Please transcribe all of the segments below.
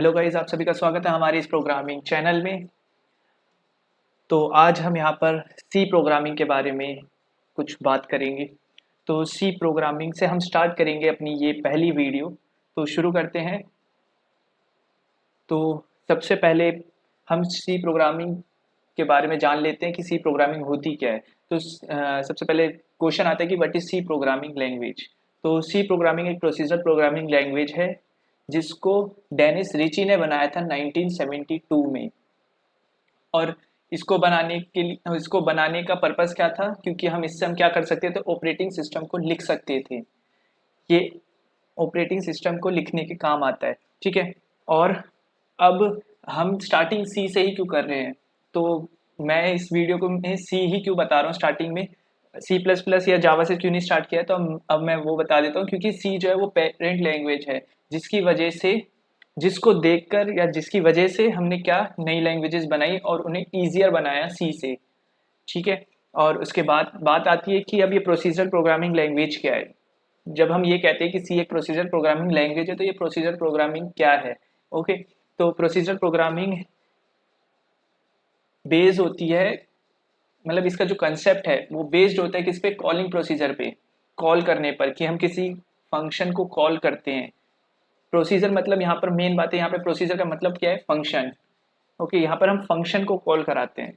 Hello guys, आप सभी का स्वागत है हमारे इस प्रोग्रामिंग चैनल में। तो आज हम यहाँ पर सी प्रोग्रामिंग के बारे में कुछ बात करेंगे। तो सी प्रोग्रामिंग से हम स्टार्ट करेंगे अपनी ये पहली वीडियो। तो शुरू करते हैं। तो सबसे पहले हम सी प्रोग्रामिंग के बारे में जान लेते हैं कि सी प्रोग्रामिंग होती क्या है। तो सबसे पहले क्वेश्चन आता है कि what is C programming language. तो सी प्रोग्रामिंग एक प्रोसीजर प्रोग्रामिंग लैंग्वेज है जिसको डेनिस रिची ने बनाया था 1972 में। और इसको बनाने का पर्पस क्या था, क्योंकि इससे हम क्या कर सकते थे, ऑपरेटिंग सिस्टम को लिख सकते थे। ये ऑपरेटिंग सिस्टम को लिखने के काम आता है, ठीक है। और अब हम स्टार्टिंग सी से ही क्यों कर रहे हैं, तो मैं इस वीडियो को मैं सी ही क्यों बता रहा हूँ स्टार्टिंग में, सी प्लस प्लस या जावा से क्यों नहीं स्टार्ट किया, तो अब मैं वो बता देता हूँ। क्योंकि सी जो है वो पेरेंट लैंग्वेज है, जिसकी वजह से जिसको देखकर या जिसकी वजह से हमने क्या नई लैंग्वेजेस बनाई और उन्हें ईजियर बनाया सी से, ठीक है। और उसके बाद बात आती है कि अब ये प्रोसीजर प्रोग्रामिंग लैंग्वेज क्या है। जब हम ये कहते हैं कि सी एक प्रोसीजर प्रोग्रामिंग लैंग्वेज है, तो ये प्रोसीजर प्रोग्रामिंग क्या है। ओके, तो प्रोसीजर प्रोग्रामिंग बेस्ड होती है, मतलब इसका जो कंसेप्ट है वो बेस्ड होता है किस पे, कॉलिंग प्रोसीजर पे, कॉल करने पर, कि हम किसी फंक्शन को कॉल करते हैं। प्रोसीजर मतलब यहाँ पर मेन बात है, यहाँ पे प्रोसीजर का मतलब क्या है, फंक्शन। ओके, यहाँ पर हम फंक्शन को कॉल कराते हैं।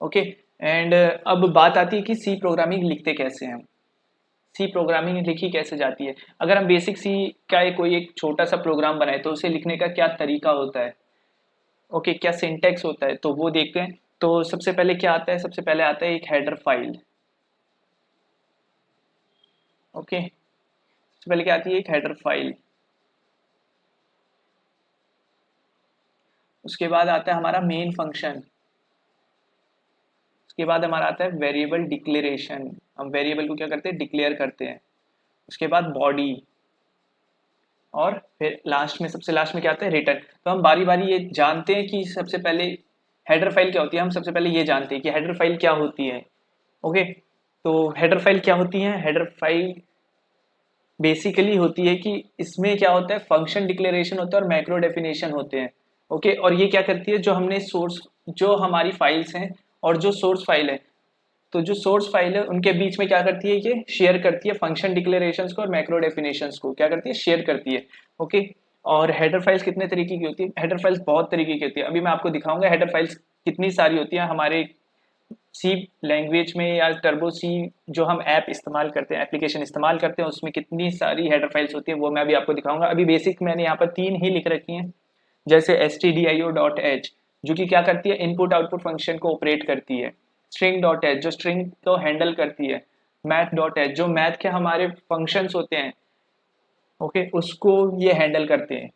ओके, एंड अब बात आती है कि सी प्रोग्रामिंग लिखते कैसे हैं हम, सी प्रोग्रामिंग लिखी कैसे जाती है। अगर हम बेसिक सी का कोई एक छोटा सा प्रोग्राम बनाए तो उसे लिखने का क्या तरीका होता है, ओके, क्या सिंटेक्स होता है, तो वो देखते हैं। तो सबसे पहले क्या आता है, सबसे पहले आता है एक हेडर फाइल। ओके, सबसे पहले क्या आती है, एक हेडर फाइल। उसके बाद आता है हमारा मेन फंक्शन। उसके बाद हमारा आता है वेरिएबल डिक्लेरेशन, हम वेरिएबल को क्या करते हैं, डिक्लेयर करते हैं। उसके बाद बॉडी, और फिर लास्ट में, सबसे लास्ट में क्या आता है, रिटर्न। तो हम बारी बारी ये जानते हैं कि सबसे पहले हेडर फाइल क्या होती है। हम सबसे पहले ये जानते हैं कि हेडर फाइल क्या होती है। ओके, तो हेडर फाइल क्या होती है, हेडर फाइल बेसिकली होती है कि इसमें क्या होता है, फंक्शन डिक्लेरेशन होता है और मैक्रो डेफिनेशन होते हैं। ओके, और ये क्या करती है, जो हमने सोर्स, जो हमारी फाइल्स हैं और जो सोर्स फाइल है, तो जो सोर्स फाइल है उनके बीच में क्या करती है, ये शेयर करती है फंक्शन डिक्लेरेशंस को और मैक्रो डेफिनेशंस को, क्या करती है, शेयर करती है। ओके, और हेडर फाइल्स कितने तरीके की होती है, हेडर फाइल्स बहुत तरीके की होती है। अभी मैं आपको दिखाऊंगा हेडर फाइल्स कितनी सारी होती है हमारे सी लैंग्वेज में, या टर्बो सी जो हम ऐप इस्तेमाल करते हैं, एप्लीकेशन इस्तेमाल करते हैं, उसमें कितनी सारी हेडर फाइल्स होती है वो मैं अभी आपको दिखाऊंगा। अभी बेसिक मैंने यहाँ पर 3 ही लिख रखी हैं, जैसे stdio.h जो कि क्या करती है, इनपुट आउटपुट फंक्शन को ऑपरेट करती है। string.h जो स्ट्रिंग को हैंडल करती है। math.h जो मैथ के हमारे फंक्शंस होते हैं, ओके, उसको ये हैंडल करते हैं।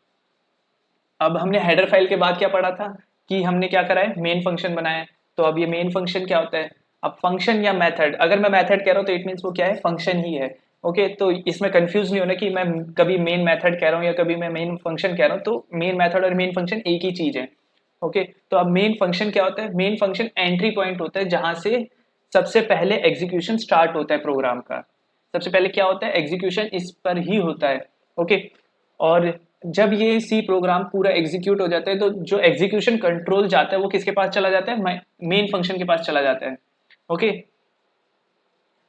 अब हमने हेडर फाइल के बाद क्या पढ़ा था, कि हमने क्या करा है, मेन फंक्शन बनाया है। तो अब ये मेन फंक्शन क्या होता है, अब फंक्शन या मेथड, अगर मैं मेथड कह रहा हूँ तो इट मीन्स वो क्या है, फंक्शन ही है। ओके, तो इसमें कंफ्यूज नहीं होना कि मैं कभी मेन मेथड कह रहा हूँ या कभी मैं मेन फंक्शन कह रहा हूँ। तो मेन मेथड और मेन फंक्शन एक ही चीज है। ओके, तो अब मेन फंक्शन क्या होता है, मेन फंक्शन एंट्री पॉइंट होता है जहां से सबसे पहले एग्जीक्यूशन स्टार्ट होता है प्रोग्राम का। सबसे पहले क्या होता है, एग्जीक्यूशन इस पर ही होता है। ओके, और जब ये सी प्रोग्राम पूरा एग्जीक्यूट हो जाता है तो जो एग्जीक्यूशन कंट्रोल जाता है वो किसके पास चला जाता है, मेन फंक्शन के पास चला जाता है। ओके,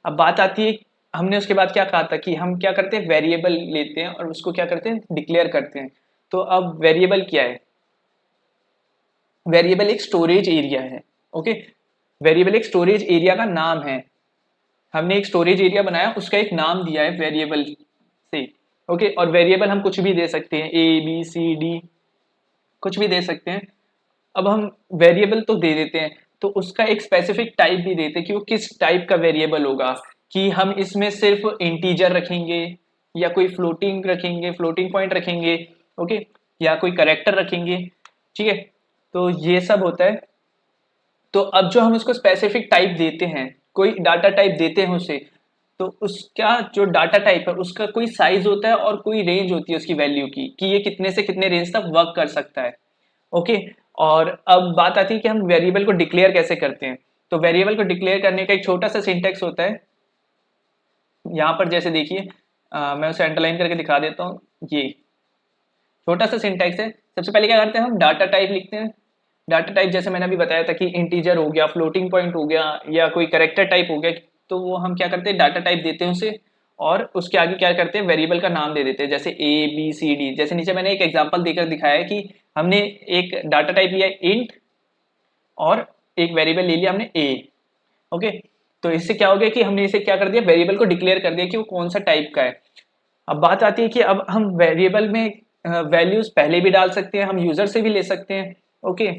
अब बात आती है, हमने उसके बाद क्या कहा था कि हम क्या करते हैं, वेरिएबल लेते हैं और उसको क्या करते हैं, डिक्लेयर करते हैं। तो अब वेरिएबल क्या है, वेरिएबल एक स्टोरेज एरिया है। ओके, वेरिएबल एक स्टोरेज एरिया का नाम है। हमने एक स्टोरेज एरिया बनाया, उसका एक नाम दिया है वेरिएबल से। ओके, और वेरिएबल हम कुछ भी दे सकते हैं, ए बी सी डी, कुछ भी दे सकते हैं। अब हम वेरिएबल तो दे देते हैं, तो उसका एक स्पेसिफिक टाइप भी देते हैं कि वो किस टाइप का वेरिएबल होगा, कि हम इसमें सिर्फ इंटीजर रखेंगे या कोई फ्लोटिंग रखेंगे, फ्लोटिंग पॉइंट रखेंगे, ओके, या कोई करेक्टर रखेंगे, ठीक है। तो ये सब होता है। तो अब जो हम उसको स्पेसिफिक टाइप देते हैं, कोई डाटा टाइप देते हैं उसे, तो उसका जो डाटा टाइप है उसका कोई साइज होता है और कोई रेंज होती है उसकी वैल्यू की, कि ये कितने से कितने रेंज तक वर्क कर सकता है। ओके, और अब बात आती है कि हम वेरिएबल को डिक्लेयर कैसे करते हैं। तो वेरिएबल को डिक्लेयर करने का एक छोटा सा सिंटेक्स होता है, यहाँ पर जैसे देखिए, मैं उसे अंडरलाइन करके दिखा देता हूँ। ये छोटा सा सिंटैक्स है। सबसे पहले क्या करते हैं, हम डाटा टाइप लिखते हैं। डाटा टाइप जैसे मैंने अभी बताया था कि इंटीजर हो गया, फ्लोटिंग पॉइंट हो गया, या कोई कैरेक्टर टाइप हो गया, तो वो हम क्या करते हैं, डाटा टाइप देते हैं उसे, और उसके आगे क्या करते हैं, वेरिएबल का नाम दे देते हैं, जैसे ए बी सी डी। जैसे नीचे मैंने एक एग्जांपल देकर दिखाया है कि हमने एक डाटा टाइप लिया इंट और एक वेरिएबल ले लिया हमने ए। ओके, तो इससे क्या हो गया कि हमने इसे क्या कर दिया, वेरिएबल को डिक्लेयर कर दिया कि वो कौन सा टाइप का है। अब बात आती है कि अब हम वेरिएबल में वैल्यूज पहले भी डाल सकते हैं, हम यूजर से भी ले सकते हैं। ओके,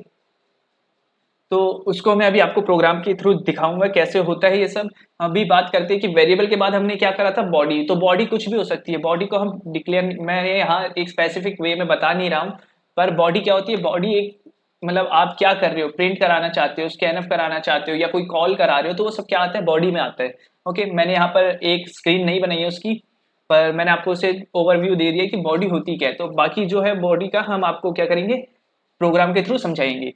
तो उसको मैं अभी आपको प्रोग्राम के थ्रू दिखाऊंगा कैसे होता है ये सब। अभी बात करते हैं कि वेरिएबल के बाद हमने क्या करा था, बॉडी। तो बॉडी कुछ भी हो सकती है, बॉडी को हम डिक्लेयर, मैं यहाँ एक स्पेसिफिक वे में बता नहीं रहा हूँ, पर बॉडी क्या होती है, बॉडी एक मतलब आप क्या कर रहे हो, प्रिंट कराना चाहते हो, स्कैनअप कराना चाहते हो, या कोई कॉल करा रहे हो, तो वो सब क्या आता है, बॉडी में आता है। ओके, मैंने यहाँ पर एक स्क्रीन नहीं बनाई है उसकी, पर मैंने आपको उसे ओवरव्यू दे दिया कि बॉडी होती क्या है। तो बाकी जो है बॉडी का हम आपको क्या करेंगे, प्रोग्राम के थ्रू समझाएंगे।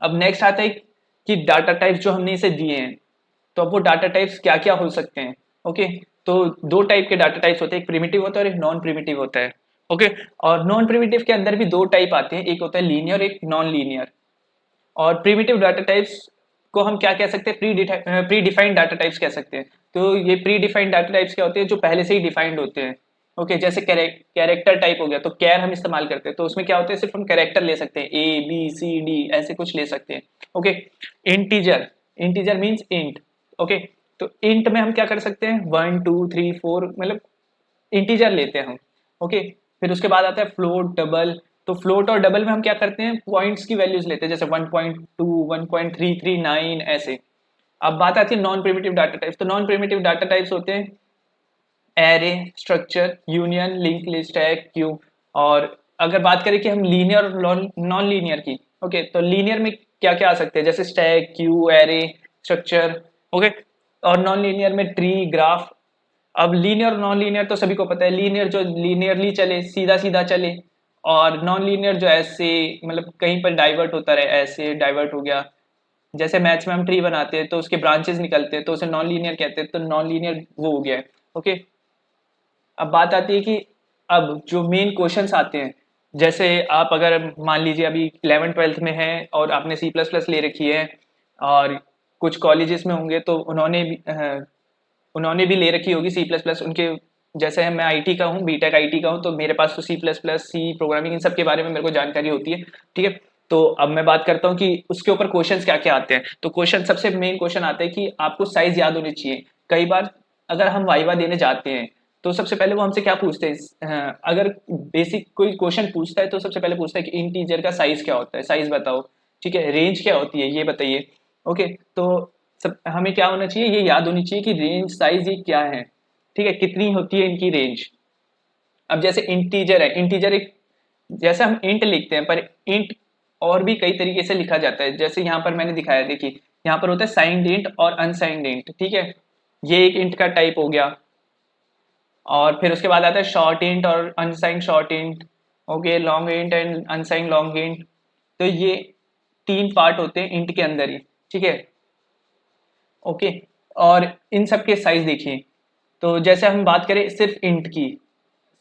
अब नेक्स्ट आता है कि डाटा टाइप्स जो हमने इसे दिए हैं, तो अब वो डाटा टाइप्स क्या क्या हो सकते हैं। ओके, तो दो टाइप के डाटा टाइप्स होते हैं, एक प्रिमिटिव होता है और एक नॉन प्रिमिटिव होता है। ओके, और नॉन प्रिमिटिव के अंदर भी दो टाइप आते हैं, एक होता है लीनियर, एक नॉन लीनियर। और प्रिमिटिव डाटा टाइप्स को हम क्या कह सकते हैं, प्री डिफाइंड डाटा टाइप्स कह सकते हैं। तो ये प्री डिफाइंड डाटा टाइप्स क्या होते हैं, जो पहले से ही डिफाइंड होते हैं। ओके, जैसे कैरेक्टर टाइप हो गया, तो कैर हम इस्तेमाल करते हैं, तो उसमें क्या होता है, सिर्फ हम कैरेक्टर ले सकते हैं, ए बी सी डी ऐसे कुछ ले सकते हैं। Okay, integer, integer means int. Okay, तो इंट में हम क्या कर सकते हैं, 1 2 3 4 मतलब इंटीजर लेते हैं हम। ओके, फिर उसके बाद आता है फ्लोट, डबल। तो फ्लोट और डबल में हम क्या करते हैं, पॉइंट्स की वैल्यूज लेते हैं, जैसे 1.2 1.339 ऐसे। अब बात आती है नॉन प्रिमिटिव डाटा टाइप्स। तो नॉन प्रिमिटिव डाटा टाइप्स होते हैं array, structure, union, link list, tag, cube. और अगर बात करें कि हम लीनियर और नॉन लीनियर की, ओके, तो लीनियर में क्या क्या आ सकते हैं, जैसे stack, Q, array, structure. Okay, और नॉन लीनियर में ट्री, ग्राफ। अब लीनियर और नॉन लीनियर तो सभी को पता है, लीनियर जो लीनियरली चले, सीधा सीधा चले, और नॉन लीनियर जो ऐसे मतलब कहीं पर डाइवर्ट होता रहे, ऐसे डाइवर्ट हो गया। जैसे मैथ्स में हम ट्री बनाते हैं तो उसके ब्रांचेस निकलते हैं, तो उसे नॉन लीनियर कहते हैं, तो नॉन लीनियर वो हो गया है। ओके, अब बात आती है कि अब जो मेन क्वेश्चंस आते हैं, जैसे आप अगर मान लीजिए अभी 11th 12th में हैं और आपने सी प्लस प्लस ले रखी है, और कुछ कॉलेजेस में होंगे तो उन्होंने भी ले रखी होगी सी प्लस प्लस उनके। जैसे मैं आईटी का हूँ, बीटेक आईटी का हूँ, तो मेरे पास तो C plus plus, C programming, इन सब के बारे में मेरे को जानकारी होती है। ठीक है, तो अब मैं बात करता हूँ कि उसके ऊपर क्वेश्चंस क्या क्या आते हैं। तो क्वेश्चन, सबसे मेन क्वेश्चन आता है कि आपको साइज याद होनी चाहिए। कई बार अगर हम वाइवा देने जाते हैं तो सबसे पहले वो हमसे क्या पूछते हैं, अगर बेसिक कोई क्वेश्चन पूछता है तो सबसे पहले पूछता है कि इंटीजर का साइज क्या होता है, साइज बताओ। ठीक है, रेंज क्या होती है ये बताइए। ओके, तो सब हमें क्या होना चाहिए, ये याद होनी चाहिए कि रेंज साइज ये क्या है। ठीक है, कितनी होती है इनकी रेंज। अब जैसे इंटीजर है, इंटीजर एक, जैसे हम इंट लिखते हैं, पर इंट और भी कई तरीके से लिखा जाता है। जैसे यहाँ पर मैंने दिखाया, देखिए यहाँ पर होता है साइंड इंट और अनसाइंड इंट। ठीक है, ये एक इंट का टाइप हो गया। और फिर उसके बाद आता है शॉर्ट इंट और unsigned short int. Okay, long int and unsigned long int. तो ये तीन पार्ट होते हैं इंट के अंदर ही। ठीक है, ओके, और इन सब के साइज देखिए। तो जैसे हम बात करें सिर्फ इंट की,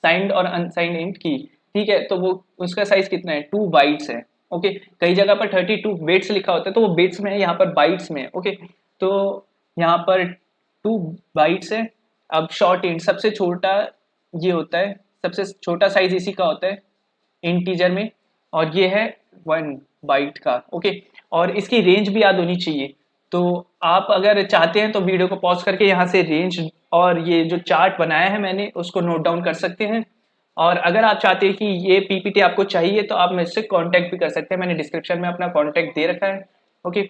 साइंड और अनसाइंड इंट की, ठीक है, तो वो उसका साइज कितना है, 2 बाइट्स है। ओके, कई जगह पर 32 बिट्स लिखा होता है, तो वो बिट्स में है, यहाँ पर बाइट्स में है। ओके, तो यहाँ पर 2 बाइट्स है। अब शॉर्ट इंट सबसे छोटा ये होता है, सबसे छोटा साइज इसी का होता है इंटीजर में, और ये है 1 बाइट का। ओके, और इसकी रेंज भी याद होनी चाहिए। तो आप अगर चाहते हैं तो वीडियो को पॉज करके यहाँ से रेंज और ये जो चार्ट बनाया है मैंने उसको नोट डाउन कर सकते हैं। और अगर आप चाहते हैं कि ये पीपीटी आपको चाहिए तो आप मुझसे कांटेक्ट भी कर सकते हैं, मैंने डिस्क्रिप्शन में अपना कांटेक्ट दे रखा है। ओके,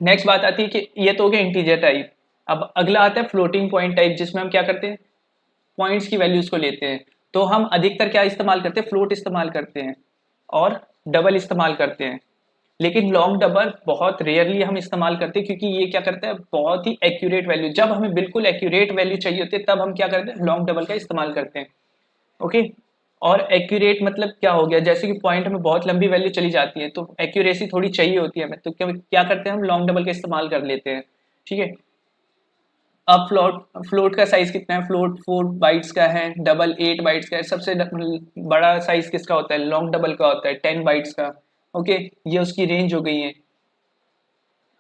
नेक्स्ट बात आती है कि ये तो हो गया इंटीजर टाइप। अब अगला आता है फ्लोटिंग पॉइंट टाइप, जिसमें हम क्या करते हैं, पॉइंट्स की वैल्यूज को लेते हैं। तो हम अधिकतर क्या इस्तेमाल करते हैं, फ्लोट इस्तेमाल करते हैं और डबल इस्तेमाल करते हैं। लेकिन लॉन्ग डबल बहुत रेयरली हम इस्तेमाल करते हैं, क्योंकि ये क्या करता है, बहुत ही एक्यूरेट वैल्यू, जब हमें बिल्कुल एक्यूरेट वैल्यू चाहिए होती है तब हम क्या करते हैं, लॉन्ग डबल का इस्तेमाल करते हैं। ओके, और एक्यूरेट मतलब क्या हो गया, जैसे कि पॉइंट में बहुत लंबी वैल्यू चली जाती है तो एक्यूरेसी थोड़ी चाहिए होती है हमें, तो क्या क्या करते हैं, हम लॉन्ग डबल का इस्तेमाल कर लेते हैं। ठीक है, अब फ्लोट का साइज कितना है, फ्लोट 4 बाइट्स का है, डबल 8 बाइट्स का है, सबसे बड़ा साइज किसका होता है, लॉन्ग डबल का होता है 10 बाइट्स का। ओके, ये उसकी रेंज हो गई है।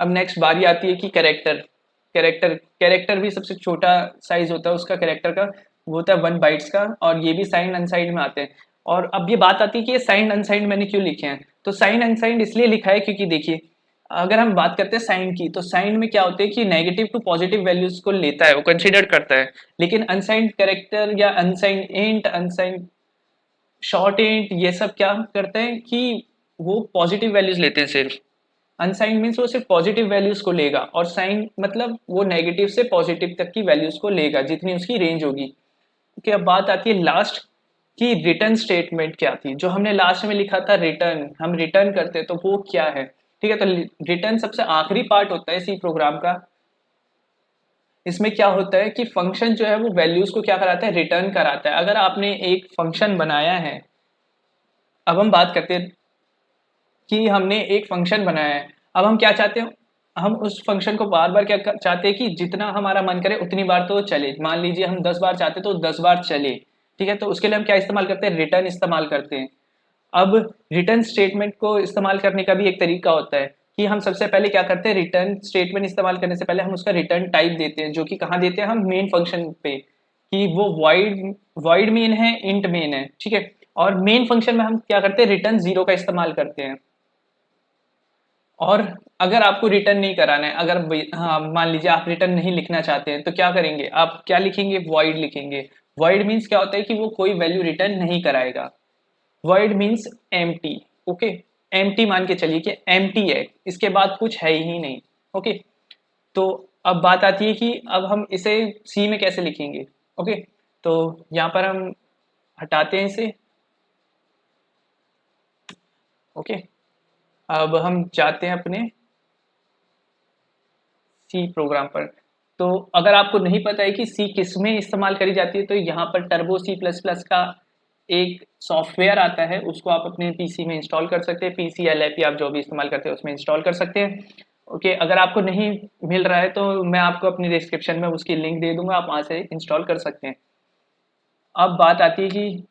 अब नेक्स्ट बारी आती है कि कैरेक्टर भी सबसे छोटा साइज होता है उसका, कैरेक्टर का वो होता है 1 बाइट्स का, और ये भी साइंड अनसाइंड में आते हैं। और अब ये बात आती है कि ये साइंड अनसाइंड मैंने क्यों लिखे हैं, तो साइंड अनसाइंड इसलिए लिखा है क्योंकि देखिए अगर हम बात करते हैं साइंड की, तो साइंड में क्या होता है कि नेगेटिव टू पॉजिटिव वैल्यूज को लेता है, वो कंसिडर करता है। लेकिन अनसाइंड कैरेक्टर या unsigned int, unsigned short int, ये सब क्या करते हैं कि वो पॉजिटिव वैल्यूज लेते हैं सिर्फ। अनसाइंड मीन्स वो सिर्फ पॉजिटिव वैल्यूज को लेगा, और साइन मतलब वो नेगेटिव से पॉजिटिव तक की वैल्यूज को लेगा जितनी उसकी रेंज होगी। ओके, अब बात आती है लास्ट की रिटर्न स्टेटमेंट क्या थी, जो हमने लास्ट में लिखा था रिटर्न, हम रिटर्न करते तो वो क्या है। ठीक है, तो रिटर्न सबसे आखिरी पार्ट होता है इसी प्रोग्राम का। इसमें क्या होता है कि फंक्शन जो है वो वैल्यूज को क्या कराता है, रिटर्न कराता है। अगर आपने एक फंक्शन बनाया है, अब हम बात करते हैं कि हमने एक फंक्शन बनाया है, अब हम क्या चाहते हैं, हम उस फंक्शन को बार बार क्या चाहते हैं कि जितना हमारा मन करे उतनी बार तो चले। मान लीजिए हम 10 बार चाहते तो 10 बार चले। ठीक है, तो उसके लिए हम क्या इस्तेमाल करते हैं, रिटर्न इस्तेमाल करते हैं। अब रिटर्न स्टेटमेंट को इस्तेमाल करने का भी एक तरीका होता है कि हम सबसे पहले क्या करते हैं, रिटर्न स्टेटमेंट इस्तेमाल करने से पहले हम उसका रिटर्न टाइप देते हैं, जो कि कहाँ देते हैं, हम मेन फंक्शन पे, कि वो वॉइड मेन है, इंट मेन है। ठीक है, और मेन फंक्शन में हम क्या करते हैं, रिटर्न 0 का इस्तेमाल करते हैं। और अगर आपको रिटर्न नहीं कराना है, अगर हाँ मान लीजिए आप रिटर्न नहीं लिखना चाहते हैं, तो क्या करेंगे, आप क्या लिखेंगे, वॉइड लिखेंगे। वॉइड मीन्स क्या होता है कि वो कोई वैल्यू रिटर्न नहीं कराएगा। Void means empty. Okay, empty मान के चलिए कि एम्प्टी है, इसके बाद कुछ है ही नहीं। ओके, तो अब बात आती है कि अब हम इसे सी में कैसे लिखेंगे। ओके, तो यहाँ पर हम हटाते हैं इसे। ओके, अब हम जाते हैं अपने सी प्रोग्राम पर। तो अगर आपको नहीं पता है कि सी किस में इस्तेमाल करी जाती है, तो यहाँ पर टर्बो सी प्लस प्लस का एक सॉफ्टवेयर आता है, उसको आप अपने पीसी में इंस्टॉल कर सकते हैं। पीसी या लैपटॉप आप जो भी इस्तेमाल करते हैं उसमें इंस्टॉल कर सकते हैं। ओके, अगर आपको नहीं मिल रहा है तो मैं आपको अपनी डिस्क्रिप्शन में उसकी लिंक दे दूंगा, आप वहाँ से इंस्टॉल कर सकते हैं। अब बात आती है कि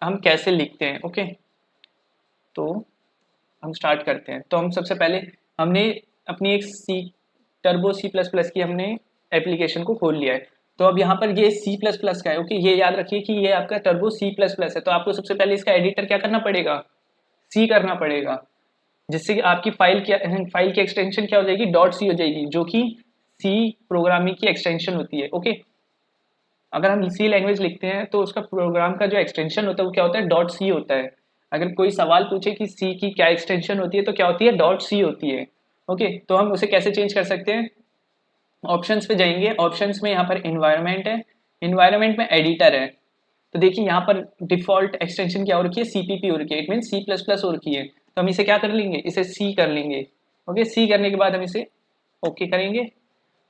हम कैसे लिखते हैं। ओके, तो हम स्टार्ट करते हैं। तो हम सबसे पहले हमने अपनी एक टर्बो सी प्लस प्लस की हमने एप्लीकेशन को खोल लिया है। तो अब यहाँ पर ये सी प्लस प्लस का है। ओके, ये याद रखिए कि ये आपका टर्बो सी प्लस प्लस है, तो आपको सबसे पहले इसका एडिटर क्या करना पड़ेगा, सी करना पड़ेगा, जिससे कि आपकी फाइल की एक्सटेंशन क्या हो जाएगी, डॉट सी हो जाएगी, जो कि सी प्रोग्रामिंग की एक्सटेंशन होती है। ओके, अगर हम सी लैंग्वेज लिखते हैं तो उसका प्रोग्राम का जो एक्सटेंशन होता है वो क्या होता है, डॉट सी होता है। अगर कोई सवाल पूछे कि सी की क्या एक्सटेंशन होती है, तो क्या होती है, डॉट सी होती है। ओके, तो हम उसे कैसे चेंज कर सकते हैं, ऑप्शंस पे जाएंगे, ऑप्शंस में यहाँ पर इन्वायरमेंट है, इन्वायरमेंट में एडिटर है। तो देखिए यहाँ पर डिफॉल्ट एक्सटेंशन क्या हो रखी है, सीपीपी हो रखी है, it mean C plus plus हो रखी है। तो हम इसे क्या कर लेंगे, इसे सी कर लेंगे। ओके, सी करने के बाद हम इसे ओके करेंगे।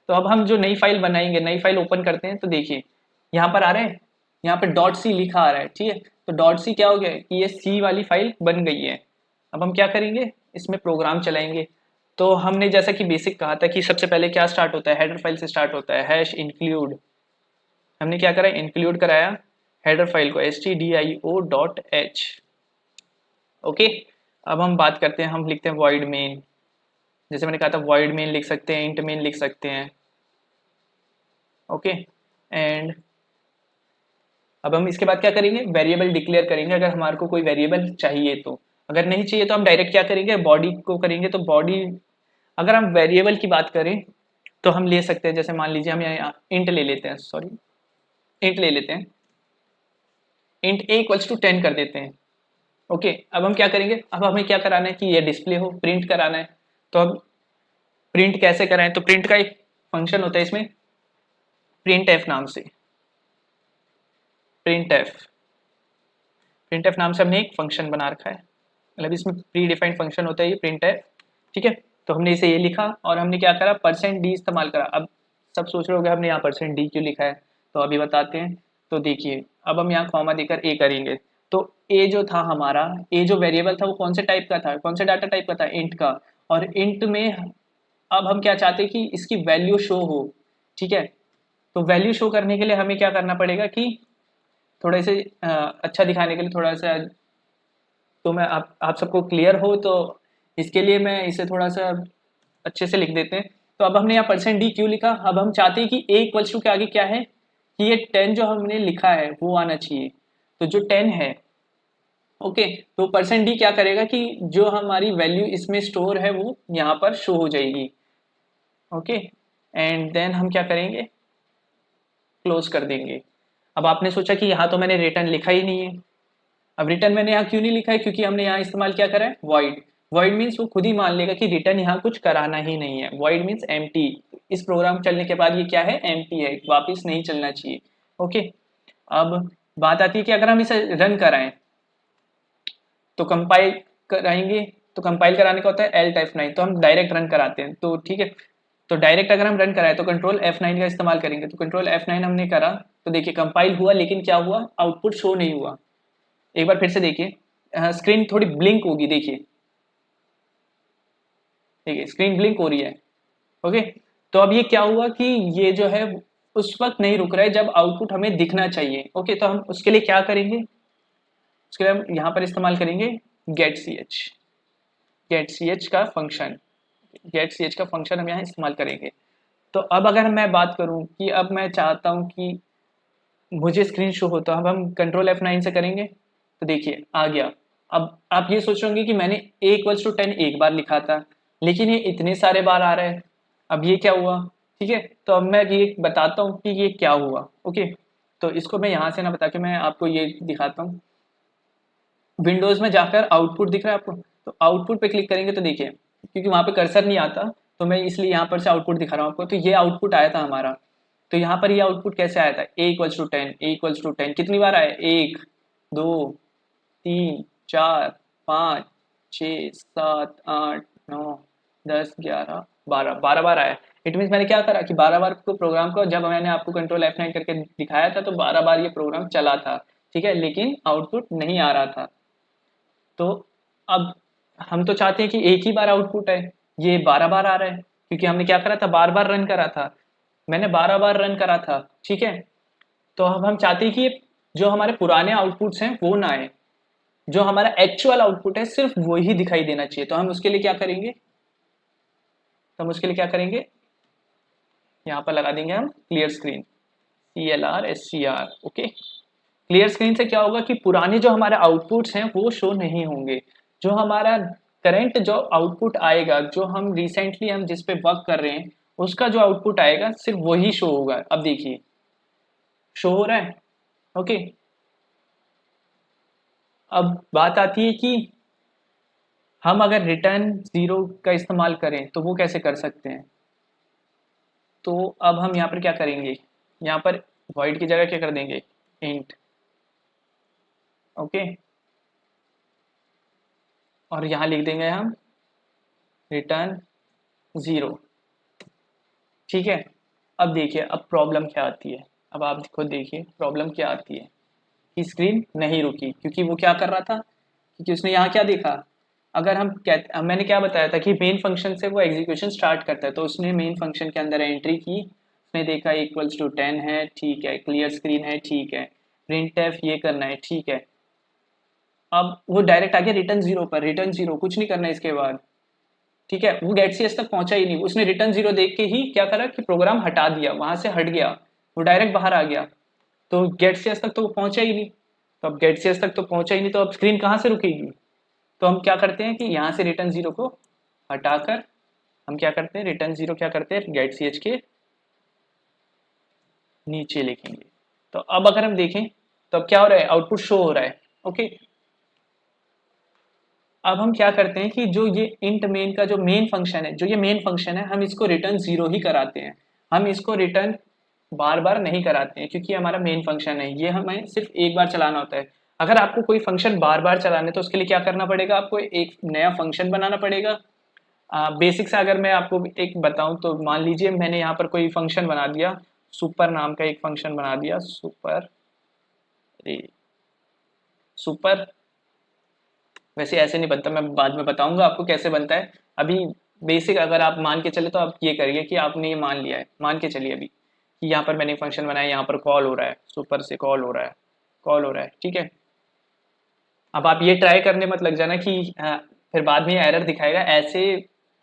तो अब हम जो नई फाइल बनाएंगे, नई फाइल ओपन करते हैं, तो देखिए यहाँ पर आ रहा है, यहाँ पर डॉट सी लिखा आ रहा है। ठीक है, तो डॉट सी क्या हो गया कि ये सी वाली फाइल बन गई है। अब हम क्या करेंगे, इसमें प्रोग्राम चलाएंगे। तो हमने जैसा कि बेसिक कहा था कि सबसे पहले क्या स्टार्ट होता है, हेडर फाइल से स्टार्ट होता है, हैश इंक्लूड। हमने क्या करा, इंक्लूड कराया हेडर फाइल को stdio.h। ओके, अब हम बात करते हैं, हम लिखते हैं void main। जैसे मैंने कहा था void main लिख सकते हैं, int main लिख सकते हैं। ओके, एंड अब हम इसके बाद क्या करेंगे, वेरिएबल डिक्लेयर करेंगे अगर हमारे को कोई वेरिएबल चाहिए तो। अगर नहीं चाहिए तो हम डायरेक्ट क्या करेंगे, बॉडी को करेंगे। तो बॉडी, अगर हम वेरिएबल की बात करें तो हम ले सकते हैं, जैसे मान लीजिए हम यहाँ इंट ले लेते हैं, सॉरी इंट ले लेते हैं, इंट a इक्वल्स टू 10 कर देते हैं। ओके, अब हम क्या करेंगे, अब हमें क्या कराना है कि ये डिस्प्ले हो, प्रिंट कराना है। तो अब प्रिंट कैसे कराएं, तो प्रिंट का एक फंक्शन होता है इसमें, प्रिंट एफ नाम से, प्रिंट एफ नाम से हमने एक फंक्शन बना रखा है, मतलब इसमें प्री डिफाइंड फंक्शन होता है ये प्रिंट एफ। ठीक है, तो हमने इसे ये लिखा और हमने क्या करा, %d इस्तेमाल करा। अब सब सोच रहे होंगे हमने यहाँ %d क्यों लिखा है, तो अभी बताते हैं। तो देखिए अब हम यहाँ कॉमा देकर ए करेंगे। तो ए जो था हमारा, ए जो वेरिएबल था वो कौन से टाइप का था, कौन से डाटा टाइप का था, इंट का। और इंट में अब हम क्या चाहते हैं कि इसकी वैल्यू शो हो, ठीक है। तो वैल्यू शो करने के लिए हमें क्या करना पड़ेगा कि थोड़े से अच्छा दिखाने के लिए थोड़ा सा, तो मैं आप सबको क्लियर हो तो इसके लिए मैं इसे थोड़ा सा अच्छे से लिख देते हैं। तो अब हमने यहाँ %d क्यों लिखा, अब हम चाहते हैं कि a इक्वल्स टू के आगे क्या है कि ये 10 जो हमने लिखा है वो आना चाहिए, तो जो 10 है ओके, तो %d क्या करेगा कि जो हमारी वैल्यू इसमें स्टोर है वो यहाँ पर शो हो जाएगी ओके। एंड देन हम क्या करेंगे, क्लोज कर देंगे। अब आपने सोचा कि यहाँ तो मैंने रिटर्न लिखा ही नहीं है। अब रिटर्न मैंने यहाँ क्यों नहीं लिखा है, क्योंकि हमने यहाँ इस्तेमाल क्या करा है, वॉइड। वॉइड मीन्स वो खुद ही मान लेगा कि रिटर्न यहाँ कुछ कराना ही नहीं है। वॉइड मीन्स एम्प्टी, इस प्रोग्राम चलने के बाद ये क्या है, एम्प्टी है, वापस नहीं चलना चाहिए ओके। अब बात आती है कि अगर हम इसे रन कराएं तो कंपाइल कराएंगे, तो कंपाइल कराने का होता है Alt F9, तो हम डायरेक्ट रन कराते हैं तो ठीक है। तो डायरेक्ट अगर हम रन कराए तो कंट्रोल F9 का इस्तेमाल करेंगे, तो कंट्रोल F9 हमने करा तो देखिए कंपाइल हुआ, लेकिन क्या हुआ, आउटपुट शो नहीं हुआ। एक बार फिर से देखिए, स्क्रीन थोड़ी ब्लिंक होगी, देखिए देखिए स्क्रीन ब्लिंक हो रही है ओके। तो अब ये क्या हुआ कि ये जो है उस वक्त नहीं रुक रहा है जब आउटपुट हमें दिखना चाहिए ओके। तो हम उसके लिए क्या करेंगे, उसके लिए हम यहाँ पर इस्तेमाल करेंगे गेट सी एच का फंक्शन, गेट सी एच का फंक्शन हम यहाँ इस्तेमाल करेंगे। तो अब अगर मैं बात करूँ कि अब मैं चाहता हूँ कि मुझे स्क्रीन शो हो, तो अब हम कंट्रोल F9 से करेंगे तो देखिए आ गया। अब आप ये सोच रहे कि मैंने a इक्वल्स टू 10 एक बार लिखा था, लेकिन ये इतने सारे बार आ रहा है, अब ये क्या हुआ, ठीक है। तो अब मैं ये बताता हूँ कि ये क्या हुआ ओके। तो इसको मैं यहाँ से ना बता के मैं आपको ये दिखाता हूँ। विंडोज़ में जाकर आउटपुट दिख रहा है आपको, तो आउटपुट पे क्लिक करेंगे तो देखिए, क्योंकि वहाँ पे कर्सर नहीं आता तो मैं इसलिए यहाँ पर से आउटपुट दिखा रहा हूँ आपको। तो ये आउटपुट आया था हमारा, तो यहाँ पर ये आउटपुट कैसे आया था, a equals to 10, a equals to 10 कितनी बार आया, 1 2 3 4 5 6 7 8 9 10 11 12 12 बार आया। इट मीन्स मैंने क्या करा कि 12 बार को प्रोग्राम को, जब मैंने आपको कंट्रोल F9 करके दिखाया था तो 12 बार ये प्रोग्राम चला था, ठीक है, लेकिन आउटपुट नहीं आ रहा था। तो अब हम तो चाहते हैं कि एक ही बार आउटपुट है, ये 12 बार आ रहा है क्योंकि हमने क्या करा था, बार बार रन करा था, मैंने 12 बार रन करा था, ठीक है। तो अब हम चाहते हैं कि ये जो हमारे पुराने आउटपुट्स हैं वो ना आए, जो हमारा एक्चुअल आउटपुट है सिर्फ वो ही दिखाई देना चाहिए। तो हम उसके लिए क्या करेंगे, तो हम उसके लिए क्या करेंगे, यहाँ पर लगा देंगे हम clear screen, CLR okay. Clear screen से क्या होगा कि पुराने जो हमारे आउटपुट्स हैं वो शो नहीं होंगे, जो हमारा करंट जो आउटपुट आएगा, जो हम रिसेंटली हम जिस पे वर्क कर रहे हैं उसका जो आउटपुट आएगा सिर्फ वही शो होगा। अब देखिए शो हो रहा है ओके। अब बात आती है कि हम अगर रिटर्न 0 का इस्तेमाल करें तो वो कैसे कर सकते हैं। तो अब हम यहाँ पर क्या करेंगे, यहाँ पर void की जगह क्या कर देंगे, int ओके, और यहाँ लिख देंगे हम रिटर्न 0, ठीक है। अब देखिए अब प्रॉब्लम क्या आती है, अब आप खुद देखिए प्रॉब्लम क्या आती है कि स्क्रीन नहीं रुकी, क्योंकि वो क्या कर रहा था, क्योंकि उसने यहाँ क्या देखा, अगर हम कहते, मैंने क्या बताया था कि मेन फंक्शन से वो एग्जीक्यूशन स्टार्ट करता है, तो उसने मेन फंक्शन के अंदर एंट्री की, उसने देखा इक्वल्स टू 10 है, ठीक है, क्लियर स्क्रीन है, ठीक है, प्रिंट एफ ये करना है, ठीक है। अब वो डायरेक्ट आ गया रिटर्न 0 पर, रिटर्न 0 कुछ नहीं करना इसके बाद, ठीक है। वो गेट सीएस तक पहुंचा ही नहीं, उसने रिटर्न 0 देख के ही क्या करा कि प्रोग्राम हटा दिया, वहां से हट गया, वो डायरेक्ट बाहर आ गया, तो गेट सीएस तक तो वो पहुंचा ही नहीं। तो अब गेट सीएस तक तो पहुंचा ही नहीं, तो अब स्क्रीन कहाँ से रुकेगी। तो हम क्या करते हैं कि यहाँ से रिटर्न 0 को हटाकर हम क्या करते हैं, रिटर्न 0 क्या करते हैं, गेट सी एच के नीचे लिखेंगे। तो अब अगर हम देखें तो अब क्या हो रहा है, आउटपुट शो हो रहा है ओके। अब हम क्या करते हैं कि जो ये इंट मेन का जो मेन फंक्शन है, जो ये मेन फंक्शन है, हम इसको रिटर्न 0 ही कराते हैं, हम इसको रिटर्न बार बार नहीं कराते हैं, क्योंकि हमारा मेन फंक्शन है, ये हमें सिर्फ एक बार चलाना होता है। अगर आपको कोई फंक्शन बार बार चलाने तो उसके लिए क्या करना पड़ेगा, आपको एक नया फंक्शन बनाना पड़ेगा। बेसिक से अगर मैं आपको एक बताऊं तो मान लीजिए मैंने यहाँ पर कोई फंक्शन बना दिया, सुपर नाम का एक फंक्शन बना दिया, सुपर, वैसे ऐसे नहीं बनता, मैं बाद में बताऊंगा आपको कैसे बनता है। अभी बेसिक अगर आप मान के चले तो आप ये करिए कि आपने ये मान लिया है, मान के चलिए अभी कि यहाँ पर मैंने फंक्शन बनाया, यहाँ पर कॉल हो रहा है, सुपर से कॉल हो रहा है, कॉल हो रहा है, ठीक है। अब आप ये ट्राई करने मत लग जाना कि फिर बाद में एरर दिखाएगा, ऐसे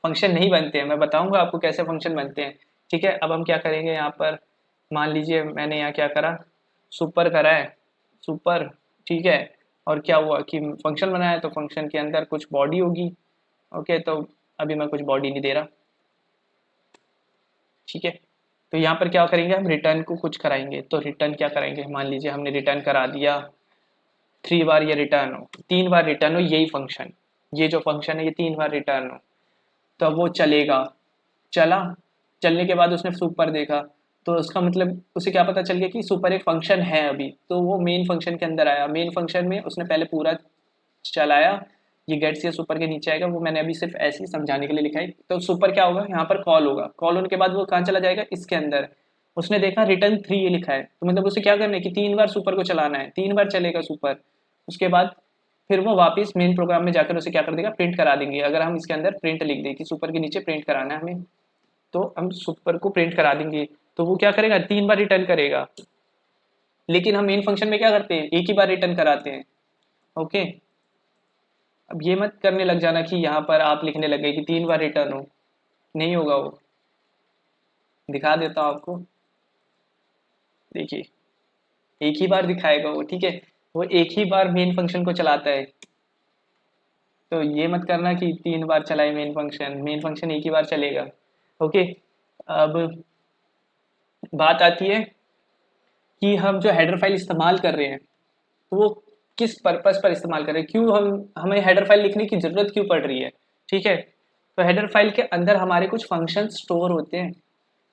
फंक्शन नहीं बनते हैं। मैं बताऊंगा आपको कैसे फंक्शन बनते हैं, ठीक है। अब हम क्या करेंगे, यहाँ पर मान लीजिए मैंने यहाँ क्या करा, सुपर करा है, सुपर, ठीक है। और क्या हुआ कि फंक्शन बनाया है, तो फंक्शन के अंदर कुछ बॉडी होगी, ओके। तो अभी मैं कुछ बॉडी नहीं दे रहा, ठीक है। तो यहाँ पर क्या करेंगे, हम रिटर्न को कुछ कराएंगे। तो रिटर्न क्या कराएंगे, मान लीजिए हमने रिटर्न करा दिया 3 बार, ये रिटर्न हो, 3 बार रिटर्न हो, यही फंक्शन, ये जो फंक्शन है ये 3 बार रिटर्न हो, तो अब वो चलेगा। चला, चलने के बाद उसने सुपर देखा, तो उसका मतलब उसे क्या पता चल गया कि सुपर एक फंक्शन है अभी, तो वो मेन फंक्शन के अंदर आया। मेन फंक्शन में उसने पहले पूरा चलाया, ये गेट से सुपर के नीचे आएगा, वो मैंने अभी सिर्फ ऐसे ही समझाने के लिए लिखा है। तो सुपर क्या होगा, यहाँ पर कॉल होगा, कॉल होने के बाद वो कहाँ चला जाएगा, इसके अंदर। उसने देखा रिटर्न 3 ये लिखा है, तो मतलब उसे क्या करना है कि 3 बार सुपर को चलाना है, 3 बार चलेगा सुपर। उसके बाद फिर वो वापस मेन प्रोग्राम में जाकर उसे क्या कर देगा, प्रिंट करा देंगे। अगर हम इसके अंदर प्रिंट लिख दें कि सुपर के नीचे प्रिंट कराना है हमें, तो हम सुपर को प्रिंट करा देंगे। तो वो क्या करेगा, 3 बार रिटर्न करेगा। लेकिन हम मेन फंक्शन में क्या करते हैं, एक ही बार रिटर्न कराते हैं, ओके। अब ये मत करने लग जाना कि यहाँ पर आप लिखने लग गए कि 3 बार रिटर्न हो, नहीं होगा वो। दिखा देता हूँ आपको, देखिए एक ही बार दिखाएगा वो, ठीक है। वो एक ही बार मेन फंक्शन को चलाता है, तो ये मत करना कि 3 बार चलाए मेन फंक्शन, मेन फंक्शन एक ही बार चलेगा, ओके। अब बात आती है कि हम जो हेडर फाइल इस्तेमाल कर रहे हैं, तो वो किस पर्पस पर इस्तेमाल कर रहे हैं, क्यों हमें हेडर फाइल लिखने की ज़रूरत क्यों पड़ रही है, ठीक है। तो हेडर फाइल के अंदर हमारे कुछ फंक्शन स्टोर होते हैं,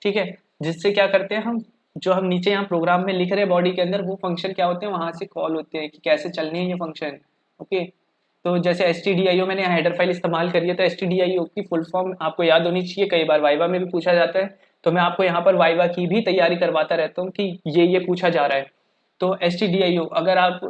ठीक है, जिससे क्या करते हैं हम, जो हम नीचे यहाँ प्रोग्राम में लिख रहे हैं बॉडी के अंदर, वो फंक्शन क्या होते हैं, वहाँ से कॉल होते हैं कि कैसे चलने हैं ये फंक्शन, ओके। तो जैसे stdio मैंने यहाँ हेडर फाइल इस्तेमाल करी है, तो stdio की फुल फॉर्म आपको याद होनी चाहिए, कई बार वाइवा में भी पूछा जाता है। तो मैं आपको यहाँ पर वाइवा की भी तैयारी करवाता रहता हूँ कि ये पूछा जा रहा है। तो stdio अगर आप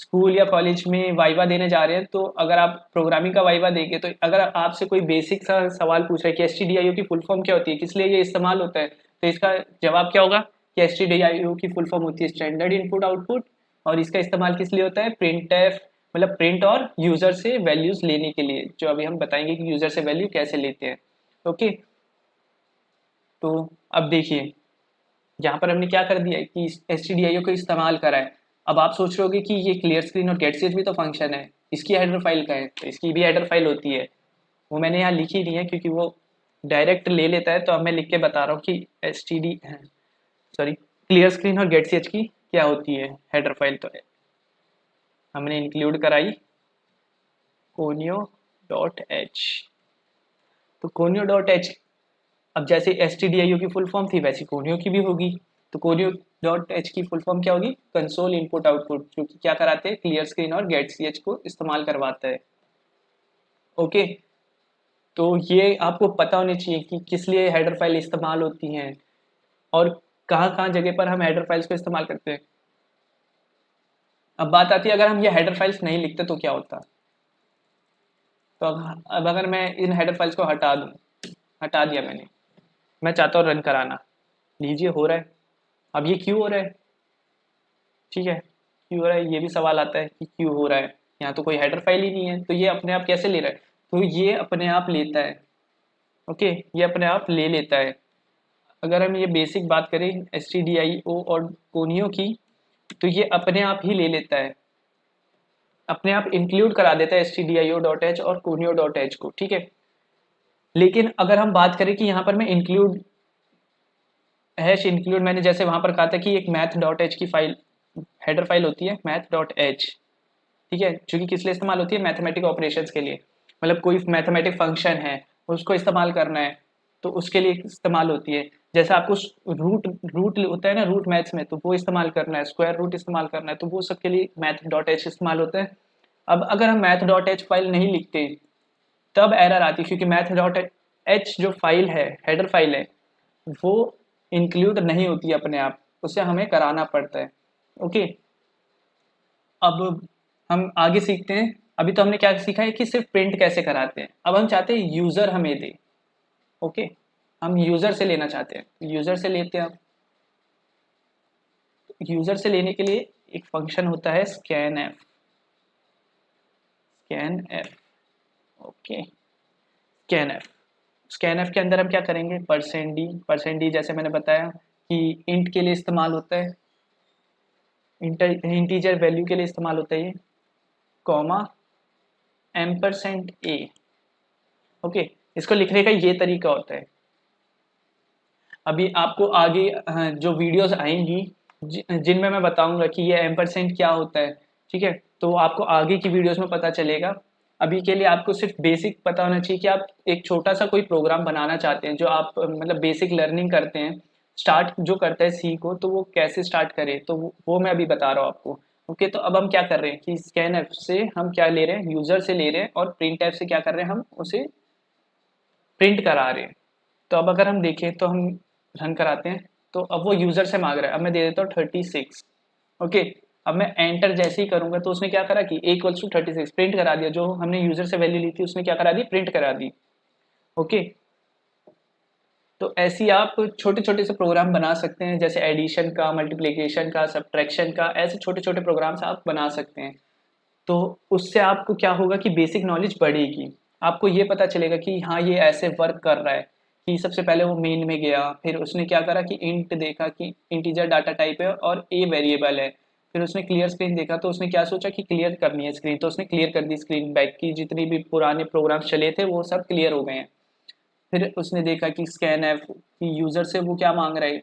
स्कूल या कॉलेज में वाइवा देने जा रहे हैं, तो अगर आप प्रोग्रामिंग का वाइवा देंगे, तो अगर आपसे कोई बेसिक सा सवाल पूछ रहा है कि stdio की फुल फॉर्म क्या होती है, किस लिए ये इस्तेमाल होता है, तो इसका जवाब क्या होगा कि stdio की फुल फॉर्म होती है स्टैंडर्ड इनपुट आउटपुट, और इसका इस्तेमाल किस लिए होता है, प्रिंटफ, मतलब प्रिंट और यूजर से वैल्यूज लेने के लिए, जो अभी हम बताएंगे कि यूजर से वैल्यू कैसे लेते हैं, ओके। तो अब देखिए यहाँ पर हमने क्या कर दिया है कि stdio को इस्तेमाल करा है। अब आप सोच रहे होगे कि ये क्लियर स्क्रीन और गेट स्केच भी तो फंक्शन है, इसकी हेडर फाइल का है, तो इसकी भी हेडर फाइल होती है। वो मैंने यहाँ लिखी नहीं है क्योंकि वो डायरेक्ट ले लेता है, तो अब मैं लिख के बता रहा हूँ कि सॉरी, क्लियर स्क्रीन और गेट स्केच की क्या होती है हेडर फाइल। तो हमने इंक्लूड कराई conio.h, तो conio.h, अब जैसे stdio की फुल फॉर्म थी वैसी conio की भी होगी। तो conio.h की फुल फॉर्म क्या होगी, कंसोल इनपुट आउटपुट, जो कि क्या कराते हैं, क्लियर स्क्रीन और गेट ch को इस्तेमाल करवाता है, ओके। तो ये आपको पता होनी चाहिए कि किस लिए हेडर फाइल इस्तेमाल होती हैं और कहाँ कहाँ जगह पर हम हेडर फाइल्स को इस्तेमाल करते हैं। अब बात आती है अगर हम ये हेडर फाइल्स नहीं लिखते तो क्या होता। तो अब अगर मैं इन हेडर फाइल्स को हटा दूँ, हटा दिया मैंने, मैं चाहता हूँ रन कराना, लीजिए हो रहा है। अब ये क्यों हो रहा है, ठीक है, क्यों हो रहा है, ये भी सवाल आता है कि क्यों हो रहा है, यहाँ तो कोई हेडर फाइल ही नहीं है, तो ये अपने आप कैसे ले रहा है, तो ये अपने आप लेता है, ओके, ये अपने आप ले लेता है। अगर हम ये बेसिक बात करें stdio और conio की, तो ये अपने आप ही ले लेता है, अपने आप इंक्लूड करा देता है stdio.h और conio.h को, ठीक है। लेकिन अगर हम बात करें कि यहाँ पर मैं इंक्लूड हैश इंक्लूड, मैंने जैसे वहां पर कहा था कि एक math.h की फाइल हेडर फाइल होती है math.h, ठीक है, जो कि किस लिए इस्तेमाल होती है, मैथमेटिक ऑपरेशंस के लिए, मतलब कोई मैथमेटिक फंक्शन है उसको इस्तेमाल करना है तो उसके लिए इस्तेमाल होती है। जैसे आपको रूट रूट होता है ना, रूट मैथ्स में, तो वो इस्तेमाल करना है, स्क्वायर रूट इस्तेमाल करना है, तो वो सब के लिए math.h इस्तेमाल होता है। अब अगर हम math.h फाइल नहीं लिखते तब एरर आती है, क्योंकि math.h जो फाइल है, हेडर फाइल है, वो इंक्लूड नहीं होती है अपने आप, उसे हमें कराना पड़ता है, ओके। अब हम आगे सीखते हैं। अभी तो हमने क्या सीखा है कि सिर्फ प्रिंट कैसे कराते हैं, अब हम चाहते हैं यूजर हमें दे, ओके, हम यूजर से लेना चाहते हैं, यूजर से लेते हैं। यूजर से लेने के लिए एक फंक्शन होता है scanf। ओके, स्कैनएफ के अंदर हम क्या करेंगे, %d जैसे मैंने बताया कि इंट के लिए इस्तेमाल होता है, इंटीजर वैल्यू के लिए इस्तेमाल होता है ये, कॉमा %a। ओके, इसको लिखने का ये तरीका होता है। अभी आपको आगे जो वीडियोस आएंगी जिनमें मैं बताऊंगा कि ये एम्परसेंट क्या होता है, ठीक है, तो आपको आगे की वीडियोस में पता चलेगा। अभी के लिए आपको सिर्फ बेसिक पता होना चाहिए कि आप एक छोटा सा कोई प्रोग्राम बनाना चाहते हैं, जो आप मतलब बेसिक लर्निंग करते हैं, स्टार्ट जो करता है सी को, तो वो कैसे स्टार्ट करे, तो वो मैं अभी बता रहा हूँ आपको। ओके, तो अब हम क्या कर रहे हैं कि स्कैनएफ से हम क्या ले रहे हैं, यूजर से ले रहे हैं, और प्रिंटएफ से क्या कर रहे हैं, हम उसे प्रिंट करा रहे हैं। तो अब अगर हम देखें तो हम रन कराते हैं, तो अब वो यूजर से मांग रहा है। अब मैं दे देता हूँ 36। ओके, अब मैं एंटर जैसे ही करूंगा तो उसने क्या करा कि a=36 प्रिंट करा दिया, जो हमने यूजर से वैल्यू ली थी उसने क्या करा दी, प्रिंट करा दी। ओके, तो ऐसी आप छोटे छोटे से प्रोग्राम बना सकते हैं, जैसे एडिशन का, मल्टीप्लिकेशन का, सब्ट्रैक्शन का, ऐसे छोटे छोटे प्रोग्राम्स आप बना सकते हैं। तो उससे आपको क्या होगा कि बेसिक नॉलेज बढ़ेगी, आपको ये पता चलेगा कि हाँ ये ऐसे वर्क कर रहा है। कि सबसे पहले वो मेन में गया, फिर उसने क्या करा कि इंट देखा कि इंटीजर डाटा टाइप है और ए वेरिएबल है, फिर उसने क्लियर स्क्रीन देखा, तो उसने क्या सोचा कि क्लियर करनी है स्क्रीन, तो उसने क्लियर कर दी स्क्रीन, बैक की जितनी भी पुराने प्रोग्राम्स चले थे वो सब क्लियर हो गए हैं। फिर उसने देखा कि स्कैनएफ कि यूजर से वो क्या मांग रहा है,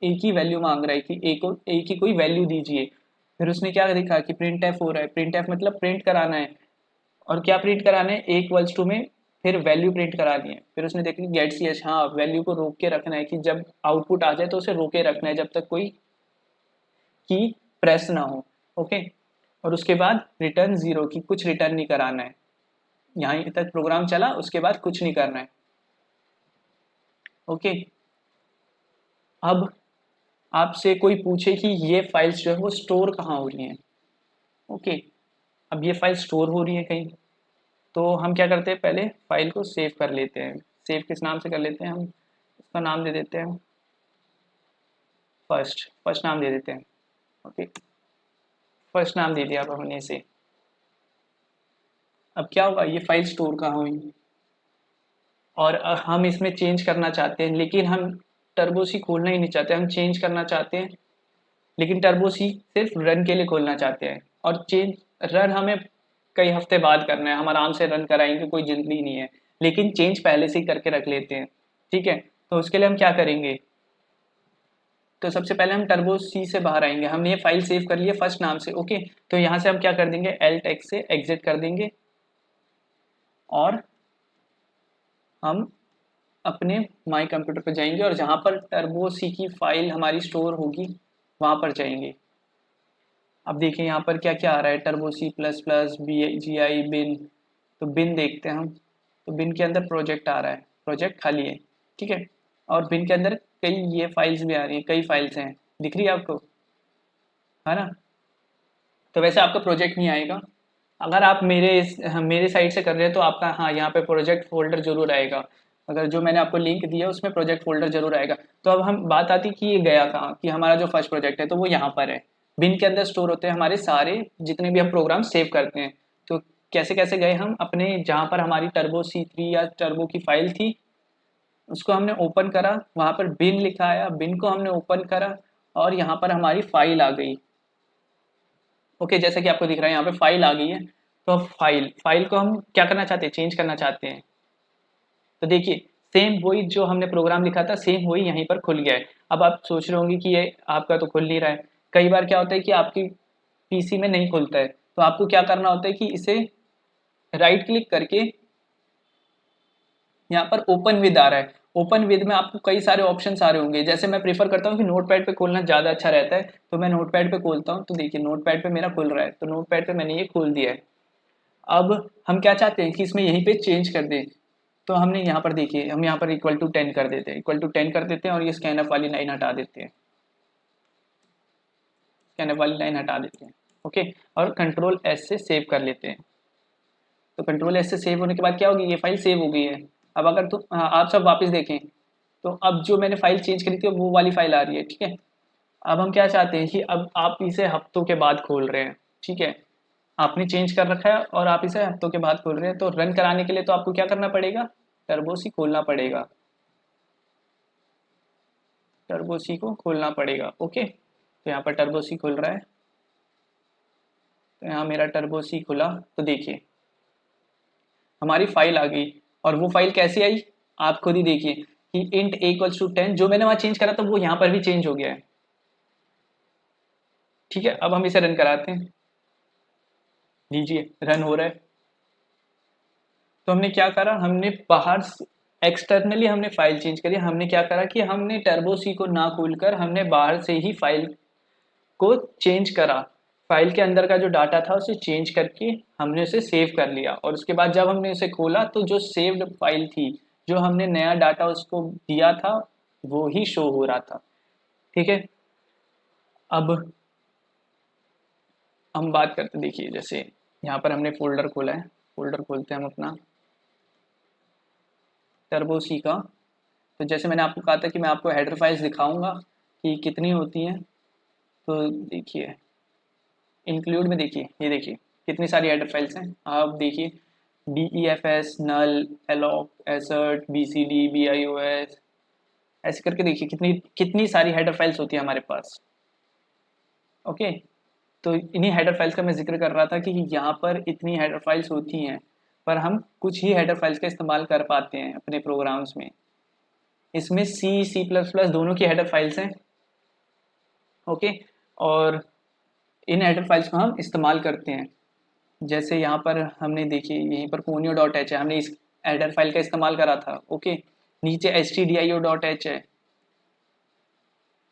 ए की वैल्यू मांग रहा है कि ए की कोई वैल्यू दीजिए। फिर उसने क्या देखा कि प्रिंट एफ हो रहा है, प्रिंट एफ मतलब प्रिंट कराना है, और क्या प्रिंट कराना है, a=2 में फिर वैल्यू प्रिंट करानी है। फिर उसने देखा कि गेट सी एच, हाँ वैल्यू को रोक के रखना है कि जब आउटपुट आ जाए तो उसे रोके रखना है जब तक कोई की प्रेस ना हो। ओके, और उसके बाद रिटर्न 0 की कुछ रिटर्न नहीं कराना है, यहाँ तक प्रोग्राम चला, उसके बाद कुछ नहीं करना है। ओके, अब आपसे कोई पूछे कि ये फाइल्स जो है वो स्टोर कहाँ हो रही हैं। ओके, अब ये फाइल स्टोर हो रही है कहीं, तो हम क्या करते हैं, पहले फाइल को सेव कर लेते हैं। सेव किस नाम से कर लेते हैं, हम इसका नाम दे देते हैं फर्स्ट नाम दे देते हैं। ओके, फर्स्ट नाम दे दिया अब हमने इसे। अब क्या होगा, ये फाइल स्टोर कहाँ हुई, और हम इसमें चेंज करना चाहते हैं, लेकिन हम टर्बो सी खोलना ही नहीं चाहते, हम चेंज करना चाहते हैं, लेकिन टर्बो सी सिर्फ रन के लिए खोलना चाहते हैं, और चेंज रन हमें कई हफ्ते बाद करना है, हम आराम से रन कराएंगे, कोई जल्दी नहीं है, लेकिन चेंज पहले से ही करके रख लेते हैं। ठीक है, तो उसके लिए हम क्या करेंगे, तो सबसे पहले हम टर्बो सी से बाहर आएंगे, हमने ये फाइल सेव कर लिया फर्स्ट नाम से। ओके, तो यहाँ से हम क्या कर देंगे, एल्ट एक्स से एग्जिट कर देंगे, और हम अपने माई कंप्यूटर पर जाएंगे, और जहाँ पर टर्बो सी की फाइल हमारी स्टोर होगी वहाँ पर जाएंगे। अब देखिए यहाँ पर क्या क्या आ रहा है, turbo C plus plus BGI bin. तो बिन देखते हैं हम, तो बिन के अंदर प्रोजेक्ट आ रहा है, प्रोजेक्ट खाली है। ठीक है, और बिन के अंदर कई ये फाइल्स भी आ रही हैं, कई फाइल्स हैं, दिख रही है आपको, है ना। तो वैसे आपका प्रोजेक्ट नहीं आएगा, अगर आप मेरे साइड से कर रहे हैं तो आपका हाँ यहाँ पे प्रोजेक्ट फोल्डर जरूर आएगा, अगर जो मैंने आपको लिंक दिया उसमें प्रोजेक्ट फोल्डर जरूर आएगा। तो अब हम बात आती कि ये गया कहाँ, कि हमारा जो फर्स्ट प्रोजेक्ट है तो वो यहाँ पर है, बिन के अंदर स्टोर होते हैं हमारे सारे जितने भी हम प्रोग्राम सेव करते हैं। तो कैसे कैसे गए हम अपने, जहाँ पर हमारी टर्बो C3 या टर्बो की फाइल थी उसको हमने ओपन करा, वहाँ पर बिन लिखा आया, बिन को हमने ओपन करा, और यहाँ पर हमारी फाइल आ गई। ओके, जैसा कि आपको दिख रहा है यहाँ पे फाइल आ गई है। तो अब फाइल को हम क्या करना चाहते हैं, चेंज करना चाहते हैं। तो देखिए सेम वही जो हमने प्रोग्राम लिखा था, सेम वही यहीं पर खुल गया है। अब आप सोच रहे होंगे कि ये आपका तो खुल नहीं रहा है, कई बार क्या होता है कि आपकी पीसी में नहीं खुलता है, तो आपको क्या करना होता है कि इसे राइट क्लिक करके, यहाँ पर ओपन विद आ रहा है, ओपन विद में आपको कई सारे ऑप्शन आ रहे होंगे, जैसे मैं प्रीफर करता हूँ कि नोटपैड पे खोलना ज़्यादा अच्छा रहता है, तो मैं नोटपैड पे खोलता हूँ। तो देखिए नोटपैड पे मेरा खुल रहा है, तो नोटपैड पे मैंने ये खोल दिया है। अब हम क्या चाहते हैं कि इसमें यहीं पे चेंज कर दें, तो हमने यहाँ पर देखिए, हम यहाँ पर =10 कर देते हैं, =10 कर देते हैं, और ये स्कैनअप वाली लाइन हटा देते हैं, स्कैनअप वाली लाइन हटा देते हैं। ओके, और Ctrl+S से सेव कर लेते हैं। तो Ctrl+S से सेव होने के बाद क्या होगी, ये फाइल सेव हो गई है। अब अगर आप सब वापस देखें, तो अब जो मैंने फाइल चेंज करी थी वो वाली फाइल आ रही है। ठीक है, अब हम क्या चाहते हैं कि अब आप इसे हफ्तों के बाद खोल रहे हैं, ठीक है, आपने चेंज कर रखा है और आप इसे हफ्तों के बाद खोल रहे हैं, तो रन कराने के लिए तो आपको क्या करना पड़ेगा, टर्बो सी खोलना पड़ेगा, टर्बो सी को खोलना पड़ेगा। ओके, तो यहाँ पर टर्बो सी खुल रहा है, तो यहाँ मेरा टर्बो सी खुला, तो देखिए हमारी फाइल आ गई। और वो फाइल कैसी आई, आप खुद ही देखिए कि int a इक्वल्स टू 10, जो मैंने वहां चेंज करा था वो यहाँ पर भी चेंज हो गया है। ठीक है, अब हम इसे रन कराते हैं, लीजिए रन हो रहा है। तो हमने क्या करा, हमने बाहर एक्सटर्नली हमने फाइल चेंज करी, हमने क्या करा कि हमने टर्बो सी को ना खोलकर हमने बाहर से ही फाइल को चेंज करा, फाइल के अंदर का जो डाटा था उसे चेंज करके हमने उसे सेव कर लिया, और उसके बाद जब हमने उसे खोला तो जो सेव्ड फाइल थी, जो हमने नया डाटा उसको दिया था, वो ही शो हो रहा था। ठीक है, अब हम बात करते, देखिए जैसे यहाँ पर हमने फोल्डर खोला है, फोल्डर खोलते हैं हम अपना टर्बो सी का। तो जैसे मैंने आपको कहा था कि मैं आपको हेडर फाइल्स दिखाऊंगा कि कितनी होती हैं, तो देखिए इंक्लूड में देखिए, ये देखिए कितनी सारी हेडर फाइल्स हैं, आप देखिए DEFS, नल, एलॉक, एसर्ट, BCD, BIOS, ऐसे करके देखिए कितनी कितनी सारी हेडर फाइल्स होती है हमारे पास। ओके, तो इन्हीं हेडर फाइल्स का मैं जिक्र कर रहा था कि यहाँ पर इतनी हेडर फाइल्स होती हैं, पर हम कुछ ही हेडर फाइल्स का इस्तेमाल कर पाते हैं अपने प्रोग्राम्स में। इसमें C++ दोनों की हेडर फाइल्स हैं। ओके, और इन हेडर फाइल्स को हम इस्तेमाल करते हैं, जैसे यहाँ पर हमने देखिए यहीं पर conio.h है, हमने इस हेडर फाइल का इस्तेमाल करा था। ओके, नीचे stdio.h है,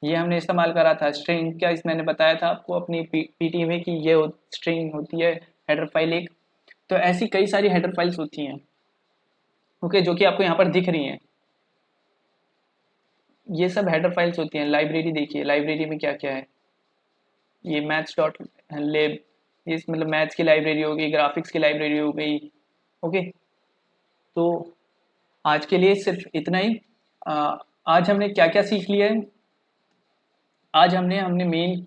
ये हमने इस्तेमाल करा था। स्ट्रिंग क्या इस मैंने बताया था आपको अपनी पीटी में कि ये स्ट्रिंग होती है हेडर फाइल एक। तो ऐसी कई सारी हेडर फाइल्स होती हैं, ओके, जो कि आपको यहाँ पर दिख रही हैं, ये सब हेडर फाइल्स होती हैं। लाइब्रेरी देखिए, लाइब्रेरी में क्या क्या है, ये maths.lib, ये मतलब मैथ्स की लाइब्रेरी हो गई, ग्राफिक्स की लाइब्रेरी हो गई। ओके, तो आज के लिए सिर्फ इतना ही। आज हमने क्या क्या सीख लिया है, आज हमने हमने मेन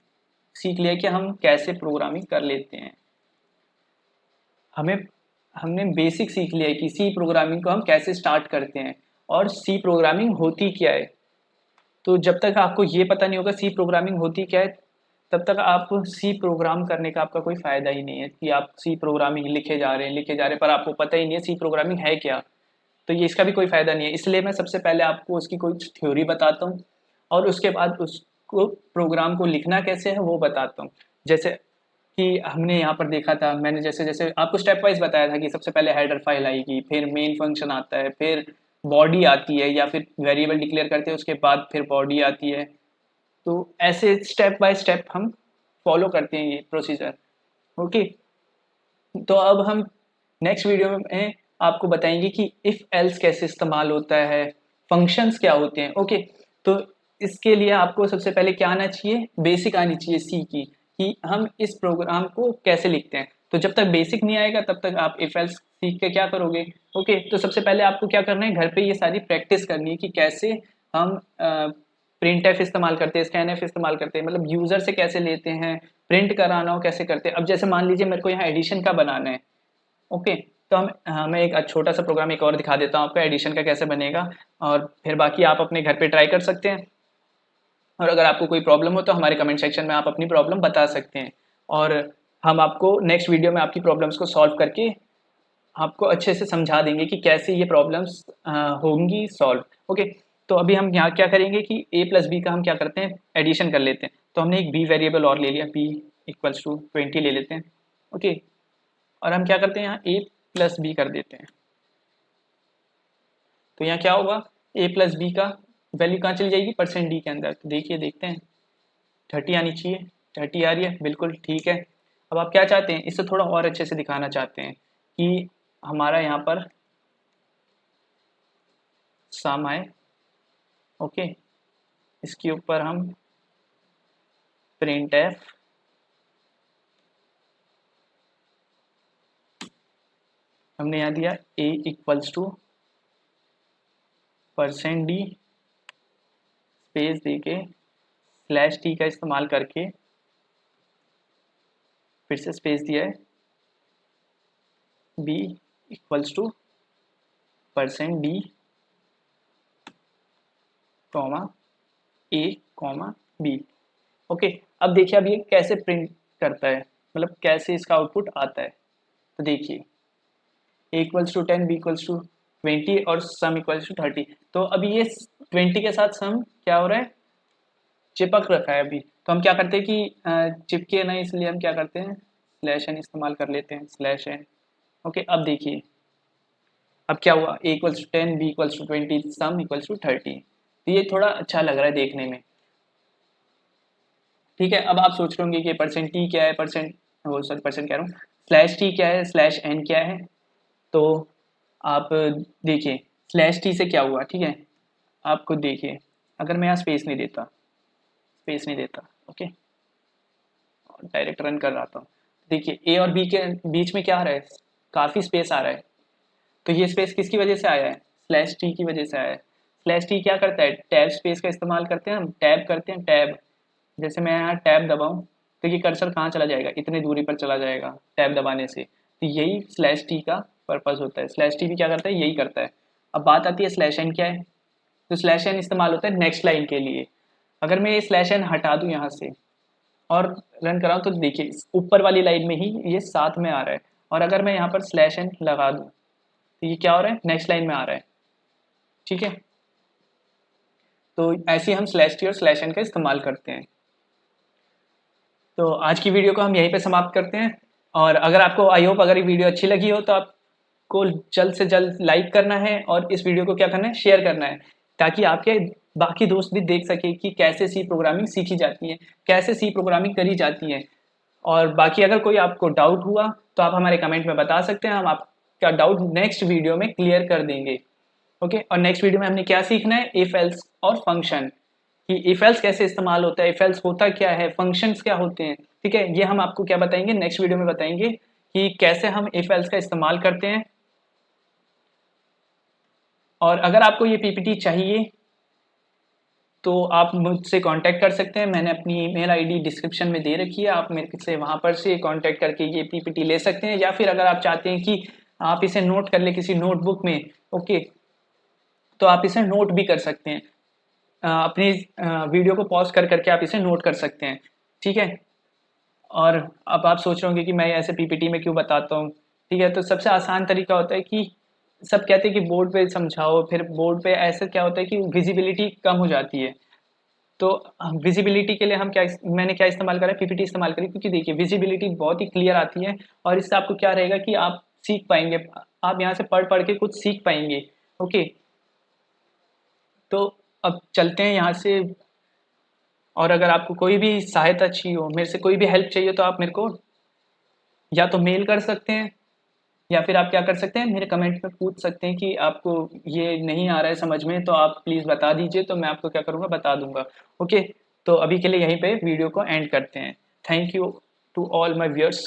सीख लिया कि हम कैसे प्रोग्रामिंग कर लेते हैं। हमें हमने बेसिक सीख लिया है कि सी प्रोग्रामिंग को हम कैसे स्टार्ट करते हैं और सी प्रोग्रामिंग होती क्या है। तो जब तक आपको ये पता नहीं होगा सी प्रोग्रामिंग होती क्या है, तब तक आप सी प्रोग्राम करने का आपका कोई फ़ायदा ही नहीं है कि आप सी प्रोग्रामिंग लिखे जा रहे हैं पर आपको पता ही नहीं है सी प्रोग्रामिंग है क्या। तो ये इसका भी कोई फ़ायदा नहीं है। इसलिए मैं सबसे पहले आपको उसकी कुछ थ्योरी बताता हूँ और उसके बाद उसको प्रोग्राम को लिखना कैसे है वो बताता हूँ। जैसे कि हमने यहाँ पर देखा था, मैंने जैसे जैसे आपको स्टेप वाइज बताया था कि सबसे पहले हेडर फाइल आएगी, फिर मेन फंक्शन आता है, फिर बॉडी आती है, या फिर वेरिएबल डिक्लेयर करते हैं उसके बाद फिर बॉडी आती है। तो ऐसे स्टेप बाय स्टेप हम फॉलो करते हैं ये प्रोसीजर। ओके, तो अब हम नेक्स्ट वीडियो में आपको बताएंगे कि इफ़ एल्स कैसे इस्तेमाल होता है, फंक्शंस क्या होते हैं। ओके, तो इसके लिए आपको सबसे पहले क्या आना चाहिए, बेसिक आनी चाहिए सी की, कि हम इस प्रोग्राम को कैसे लिखते हैं। तो जब तक बेसिक नहीं आएगा तब तक आप इफ एल्स सीख के क्या करोगे। ओके, तो सबसे पहले आपको क्या करना है, घर पे ये सारी प्रैक्टिस करनी है कि कैसे हम प्रिंट एफ इस्तेमाल करते हैं, स्कैन एफ इस्तेमाल करते हैं, मतलब यूजर से कैसे लेते हैं, प्रिंट कराना हो कैसे करते हैं। अब जैसे मान लीजिए मेरे को यहाँ एडिशन का बनाना है, ओके, तो मैं एक छोटा सा प्रोग्राम एक और दिखा देता हूँ आपको एडिशन का कैसे बनेगा, और फिर बाकी आप अपने घर पे ट्राई कर सकते हैं। और अगर आपको कोई प्रॉब्लम हो तो हमारे कमेंट सेक्शन में आप अपनी प्रॉब्लम बता सकते हैं, और हम आपको नेक्स्ट वीडियो में आपकी प्रॉब्लम्स को सॉल्व करके आपको अच्छे से समझा देंगे कि कैसे ये प्रॉब्लम्स होंगी सॉल्व। ओके, तो अभी हम यहाँ क्या करेंगे कि a प्लस बी का हम क्या करते हैं, एडिशन कर लेते हैं। तो हमने एक b वेरिएबल और ले लिया, b इक्वल्स टू 20 ले लेते हैं। ओके, और हम क्या करते हैं यहाँ a प्लस बी कर देते हैं। तो यहाँ क्या होगा, a प्लस बी का वैल्यू कहाँ चली जाएगी, परसेंट डी के अंदर। तो देखिए देखते हैं 30 आनी चाहिए, 30 आ रही है, बिल्कुल ठीक है। अब आप क्या चाहते हैं, इससे थोड़ा और अच्छे से दिखाना चाहते हैं कि हमारा यहाँ पर सम आए। ओके, इसके ऊपर हम प्रिंट एफ हमने यहाँ दिया a equals two percent D space they K slash T का इस्तेमाल करके फिर से स्पेस दिया है, B equals to %d comma A comma B. Okay, अब देखिए अब ये कैसे प्रिंट करता है, मतलब कैसे इसका आउटपुट आता है। तो देखिए a equals to 10, b equals to 20 और सम इक्वल्स टू 30। तो अभी ये 20 के साथ सम क्या हो रहा है, चिपक रखा है। अभी तो हम क्या करते हैं कि चिपके ना, इसलिए हम क्या करते हैं स्लैश एन इस्तेमाल कर लेते हैं, स्लैश एन। ओके, अब देखिए अब क्या हुआ, a equals to 10, b equals to 20, sum equals to 30। तो ये थोड़ा अच्छा लग रहा है देखने में। ठीक है, अब आप सोच रहे होंगे कि परसेंट टी क्या है, परसेंट कह रहा हूँ, स्लैश टी क्या है, स्लैश एन क्या है। तो आप देखिए स्लैश टी से क्या हुआ, ठीक है, आप खुद देखिए। अगर मैं यहाँ स्पेस नहीं देता, ओके, डायरेक्ट रन कर रहा था, देखिए ए और बी के बीच में क्या आ रहा है, काफ़ी स्पेस आ रहा है। तो ये स्पेस किसकी वजह से आया है, स्लैश टी की वजह से आया है। स्लैश टी क्या करता है, टैब स्पेस का इस्तेमाल करते हैं, हम टैब करते हैं, टैब। जैसे मैं यहाँ टैब दबाऊँ तो ये कर्सर कहाँ चला जाएगा, इतनी दूरी पर चला जाएगा टैब दबाने से। तो यही स्लैश टी का पर्पज़ होता है। स्लैश टी भी क्या करता है, यही करता है। अब बात आती है स्लैश एन क्या है। तो स्लैश एन इस्तेमाल होता है नेक्स्ट लाइन के लिए। अगर मैं ये स्लैश एन हटा दूँ यहाँ से और रन कराऊँ तो देखिए ऊपर वाली लाइन में ही ये साथ में आ रहा है। और अगर मैं यहाँ पर स्लैश एन लगा दूँ तो ये क्या हो रहा है, नेक्स्ट लाइन में आ रहा है। ठीक है, तो ऐसे हम स्लैश टी और स्लैश एन का इस्तेमाल करते हैं। तो आज की वीडियो को हम यहीं पे समाप्त करते हैं। और अगर आपको आई होप अगर ये वीडियो अच्छी लगी हो तो आपको जल्द से जल्द लाइक करना है और इस वीडियो को क्या करना है, शेयर करना है, ताकि आपके बाकी दोस्त भी देख सके कि कैसे सी प्रोग्रामिंग सीखी जाती है, कैसे सी प्रोग्रामिंग करी जाती है। और बाकी अगर कोई आपको डाउट हुआ तो आप हमारे कमेंट में बता सकते हैं, हम आपका डाउट नेक्स्ट वीडियो में क्लियर कर देंगे। ओके, और नेक्स्ट वीडियो में हमने क्या सीखना है, इफ एल्स और फंक्शन, कि इफ एल्स कैसे इस्तेमाल होता है, इफ एल्स होता क्या है, फंक्शंस क्या होते हैं। ठीक है, ये हम आपको क्या बताएंगे, नेक्स्ट वीडियो में बताएंगे कि कैसे हम इफ एल्स का इस्तेमाल करते हैं। और अगर आपको ये पीपीटी चाहिए तो आप मुझसे कांटेक्ट कर सकते हैं, मैंने अपनी ईमेल आईडी डिस्क्रिप्शन में दे रखी है, आप मेरे से वहाँ पर से कांटेक्ट करके ये पीपीटी ले सकते हैं। या फिर अगर आप चाहते हैं कि आप इसे नोट कर ले किसी नोटबुक में, ओके, तो आप इसे नोट भी कर सकते हैं। अपनी वीडियो को पॉज कर करके आप इसे नोट कर सकते हैं। ठीक है, और अब आप सोच रहे होंगे कि मैं ऐसे पीपीटी में क्यों बताता हूँ। ठीक है, तो सबसे आसान तरीका होता है कि सब कहते हैं कि बोर्ड पे समझाओ, फिर बोर्ड पे ऐसे क्या होता है कि विजिबिलिटी कम हो जाती है। तो विजिबिलिटी के लिए हम क्या, मैंने क्या इस्तेमाल करा, पीपीटी इस्तेमाल करी, क्योंकि देखिए विजिबिलिटी बहुत ही क्लियर आती है और इससे आपको क्या रहेगा कि आप सीख पाएंगे, आप यहाँ से पढ़ पढ़ के कुछ सीख पाएंगे। ओके, तो अब चलते हैं यहाँ से। और अगर आपको कोई भी सहायता चाहिए हो, मेरे से कोई भी हेल्प चाहिए, तो आप मेरे को या तो मेल कर सकते हैं या फिर आप क्या कर सकते हैं, मेरे कमेंट में पूछ सकते हैं कि आपको ये नहीं आ रहा है समझ में, तो आप प्लीज़ बता दीजिए, तो मैं आपको क्या करूँगा, बता दूंगा। ओके, तो अभी के लिए यहीं पे वीडियो को एंड करते हैं। Thank you to all my viewers.